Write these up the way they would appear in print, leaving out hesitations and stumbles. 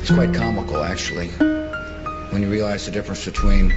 It's quite comical, actually, when you realize the difference between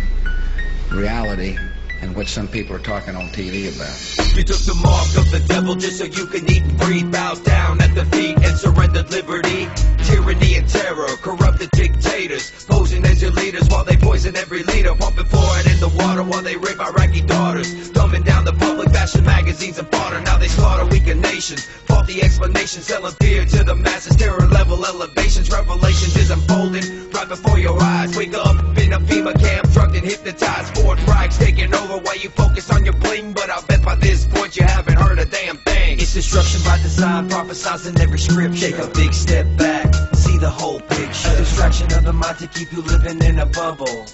reality and what some people are talking on TV about. You took the mark of the devil just so you could eat and breathe. Bow down at the feet and surrendered liberty. Tyranny and terror, corrupted dictators, posing as your leaders while they poison every leader. Pumping fluoride in the water while they rape Iraqi daughters. Dumbing down the public, bashing magazines and fodder. Now they slaughter weakened nations. Faulty explanations, selling fear to the masses. Terror level elevations, revelations is unfolding right before your eyes. Wake up in a FEMA camp, drugged and hypnotized. Fourth Reich's taking over while you focus on your bling. But I'll bet by this point you haven't heard a damn thing. It's destruction by design, prophesizing every scripture. Take a big step back, see the whole picture. A distraction of the mind to keep you living in a bubble.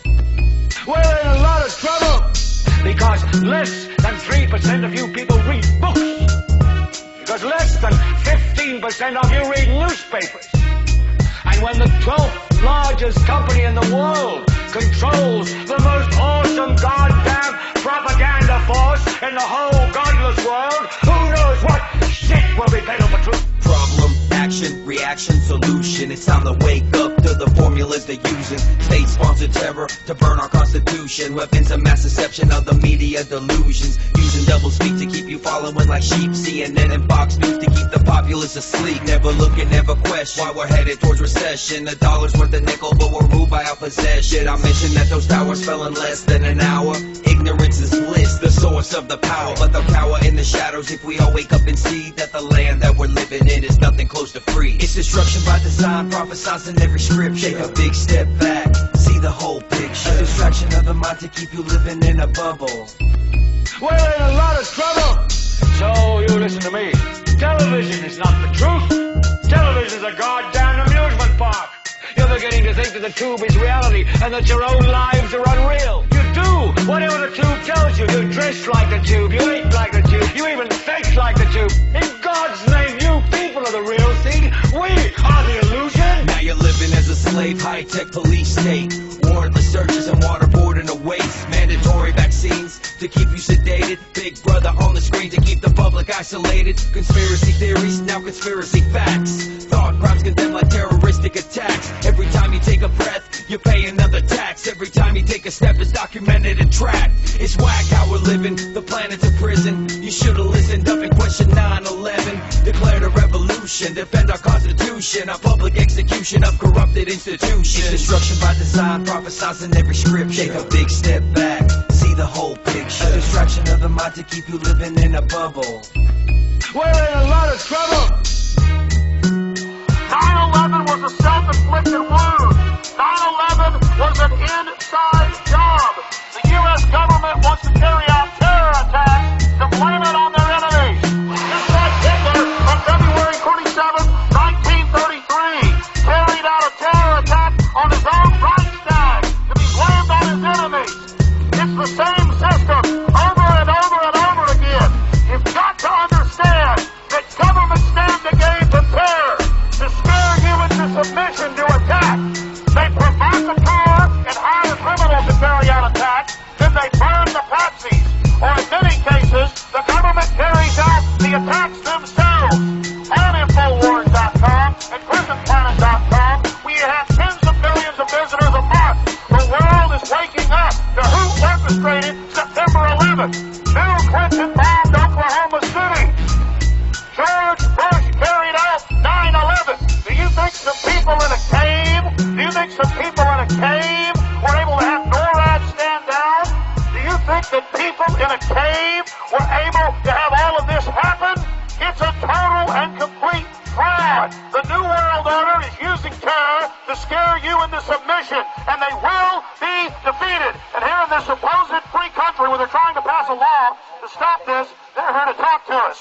We're in a lot of trouble because less than 3% of you people read books. Because less than 15% of you read newspapers. And when the 12th largest company in the world controls the most awesome goddamn propaganda force in the whole godless world, who knows what shit will be peddled for truth? Problem, action, reaction, solution. It's time to wake up to the formulas they're using. State-sponsored terror to burn our constitution. Weapons of mass deception of the media delusions. Using double speak to keep you following like sheep. CNN and Fox News to keep the populace asleep. Never looking, never question why we're headed towards recession. The dollar's worth a nickel, but we're ruled by our possession. I mentioned that those towers fell in less than an hour. Ignorance is bliss, the source of the power. But they'll cower in the shadows if we all wake up and see that the land that we're living in is nothing close to free. It's destruction by design, prophesizing every scripture. Take a big step back, see the whole picture. A distraction of the mind to keep you living in a bubble. We're in a lot of trouble. So you listen to me. Television is not the truth. Television is a goddamn amusement park. You're beginning to think that the tube is reality and that your own lives are unreal. You do whatever the tube tells you. You dress like the tube, you eat like the tube, you even think like the tube. In God's name, you people are the real thing. We are the illusion. Now you're living as a slave, high-tech police state. Warrantless searches and waterboarding the waste. Mandatory vaccines to keep you sedated. Big brother on the screen to keep the public isolated. Conspiracy theories, now conspiracy facts. Thought crimes condemned like terroristic attacks. Every time you take a breath, you pay another tax. Every time you take a step, it's documented and tracked. It's whack how we're living, the planet's a prison. You should've listened up and questioned 9/11. Declared a revolution, defend our constitution. Our public execution of corrupted institutions. It's destruction by design, prophesizing every scripture. Take a big step back, see the whole picture. A distraction of the mind to keep you living in a bubble. We're in a lot of trouble. 9/11 was a self-inflicted wound. 9/11 was an inside job. The U.S. government wants to carry out terror attacks to blame it on their enemies. Just like Hitler on February 27, 1933, carried out a terror attack on his own Reichstag to be blamed on his enemies. It's the same system over and over and over again. You've got to understand that governments stand to gain from terror, to scare you into submission to attack. They provocateur and hire criminals to carry out attacks, then they burn the patsies. Or in many cases, the government carries out the attacks themselves. On Infowars.com and PrisonPlanet.com, we have tens of millions of visitors a month. The world is waking up to who orchestrated September 11th. Bill Clinton bombed Oklahoma City. George Bush carried out 9/11. Do you think some people in a cave, were able to have NORAD stand down? Do you think that people in a cave were able to have all of this happen? It's a total and complete fraud. The New World Order is using terror to scare you into submission, and they will be defeated. And here in this supposed free country where they're trying to pass a law to stop this, they're here to talk to us.